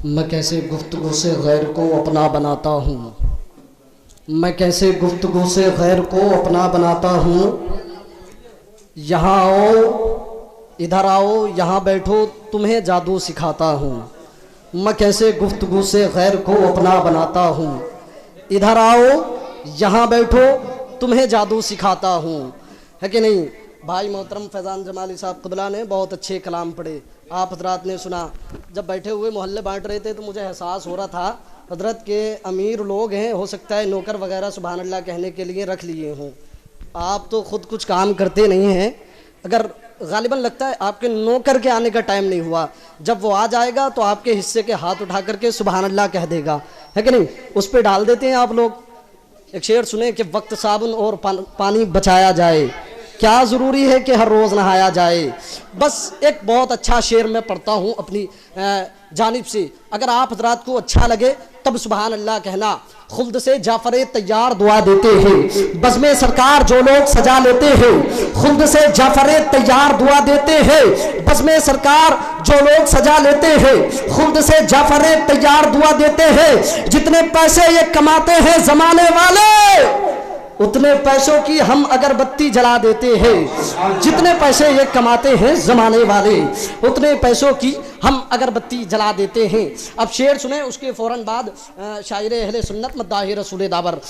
मैं कैसे गुफ्तगू से गैर को अपना बनाता हूँ, मैं कैसे गुफ्तगू से गैर को अपना बनाता हूँ। यहाँ आओ, इधर आओ, यहाँ बैठो, तुम्हें जादू सिखाता हूँ। मैं कैसे गुफ्तगू से गैर को अपना बनाता हूँ। इधर आओ, यहाँ बैठो, तुम्हें जादू सिखाता हूँ। है कि नहीं? भाई मोहतरम फैज़ान जमाली साहब क़िबला ने बहुत अच्छे कलाम पढ़े, आप हजरात ने सुना। जब बैठे हुए मोहल्ले बांट रहे थे तो मुझे एहसास हो रहा था हजरत के अमीर लोग हैं, हो सकता है नौकर वगैरह सुभान अल्लाह कहने के लिए रख लिए हों। आप तो ख़ुद कुछ काम करते नहीं हैं। अगर गालिबन लगता है आपके नौकर के आने का टाइम नहीं हुआ, जब वो आ जाएगा तो आपके हिस्से के हाथ उठा करके सुभान अल्लाह कह देगा। है कि नहीं? उस पर डाल देते हैं आप लोग। एक शेर सुने कि वक्त साबुन और पानी बचाया जाए, क्या ज़रूरी है कि हर रोज़ नहाया जाए। बस एक बहुत अच्छा शेर मैं पढ़ता हूँ अपनी जानिब से, अगर आप हजरात को अच्छा लगे तब सुभान अल्लाह कहना। खुल्द से जाफरे तैयार दुआ देते हैं, बज़्मे सरकार जो लोग सजा लेते हैं। खुल्द से जाफरे तैयार दुआ देते हैं, बज़्मे सरकार जो लोग सजा लेते हैं। खुल्द से जाफरे तैयार दुआ देते हैं। जितने पैसे ये कमाते हैं ज़माने वाले, उतने पैसों की हम अगरबत्ती जला देते हैं। जितने पैसे ये कमाते हैं ज़माने वाले, उतने पैसों की हम अगरबत्ती जला देते हैं। अब शेर सुने, उसके फ़ौरन बाद शायर अहले सुन्नत मद्दाही रसूल दावर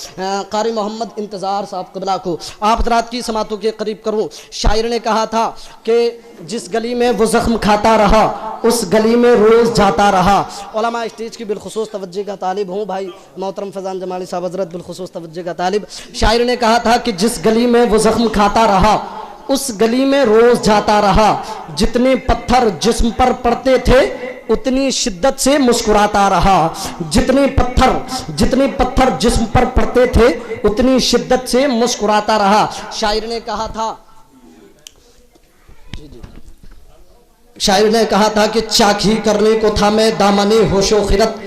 कारी मोहम्मद इंतज़ार साहब क़िबला को आप हज़रात की समातों के करीब करूँ। शायर ने कहा था कि जिस गली में वो ज़ख्म खाता रहा, उस गली में रोज़ जाता रहा। उलमा स्टेज की बिलखुसूस तवज्जो का तालिब हूँ, भाई मोहतरम फैज़ान जमाली साहब हज़रत बिलखुसूस तवज्जो का तालिब। शायर ने कहा था कि जिस गली में वो ज़ख्म खाता रहा, उस गली में रोज़ जाता रहा। जितने पत्थर जिस्म पर पड़ते थे, उतनी शिद्दत से मुस्कुराता रहा। जितने पत्थर जिस्म पर पड़ते थे, उतनी शिद्दत से मुस्कुराता रहा। शायर ने कहा था कि चाखी करने को था मैं दामने होशो खिरत,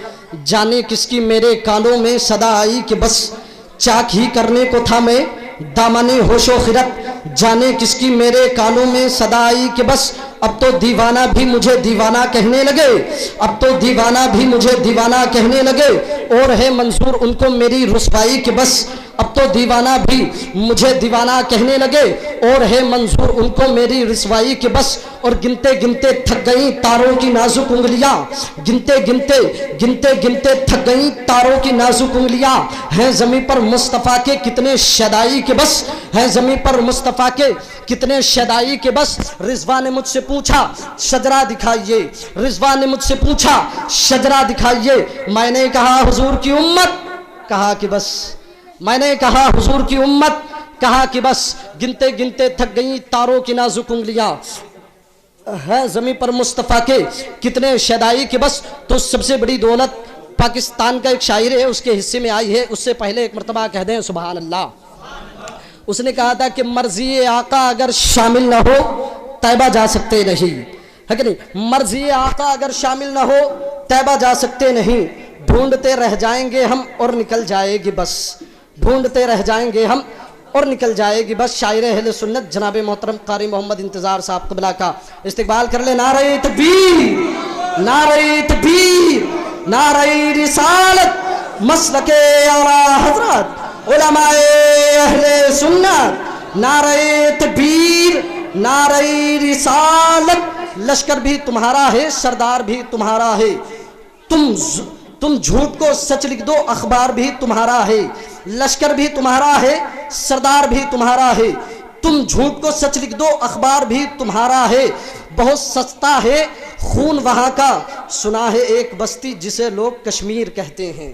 जाने किसकी मेरे कानों में सदा आई कि बस। चाक ही करने को था मैं दामने होशो खिरत, जाने किसकी मेरे कानों में सदा आई कि बस। अब तो दीवाना भी मुझे दीवाना कहने लगे, अब तो दीवाना भी मुझे दीवाना कहने लगे। और है मंजूर उनको मेरी रुसवाई कि बस। अब तो दीवाना भी मुझे दीवाना कहने लगे, और है मंजूर उनको मेरी रुसवाई कि बस। और गिनते गिनते थक गई तारों की नाजुक उंगलियां, गिनते गिनते थक गई तारों की नाजुक उंगलियां। हैं ज़मीं पर मुस्तफ़ा के कितने शदाई के बस, हैं ज़मीं पर मुस्तफ़ा के कितने शदाई के बस। रिजवा ने मुझसे पूछा शजरा दिखाइए, रिजवा ने मुझसे पूछा शजरा दिखाइए। मैंने कहा हुजूर की उम्मत, कहा कि बस। मैंने कहा हुजूर की उम्मत, कहा कि बस। गिनते गिनते थक गई तारों की नाजुक उंगलियां, है ज़मीं पर मुस्तफ़ा के कितने शदाई के बस। तो सबसे बड़ी दौलत पाकिस्तान का एक शायर है, उसके हिस्से में आई है। उससे पहले एक मरतबा कह दें सुभान अल्लाह। उसने कहा था कि मर्जी आका अगर शामिल न हो तैबा जा सकते नहीं। है कि नहीं? मर्जी आका अगर शामिल न हो तैबा जा सकते नहीं। ढूंढते रह जाएंगे हम और निकल जाएगी बस, ढूंढते रह जाएंगे हम और निकल जाएगी बस। शायर अहले सुन्नत जनाब मोहतरम कारी मोहम्मद इंतज़ार साहब क़िबला का इस्तिक़बाल कर ले। नारे तकबीर, नारे तकबीर, नारे रिसालत, मसलके आला हज़रत उलमाए अहले सुन्नत। नारे तकबीर, नारे रिसालत। लश्कर भी तुम्हारा है, सरदार भी तुम्हारा है। तुम झूठ को सच लिख दो, अखबार भी तुम्हारा है। लश्कर भी तुम्हारा है, सरदार भी तुम्हारा है। तुम झूठ को सच लिख दो, अखबार भी तुम्हारा है। बहुत सस्ता है खून वहाँ का, सुना है एक बस्ती जिसे लोग कश्मीर कहते हैं।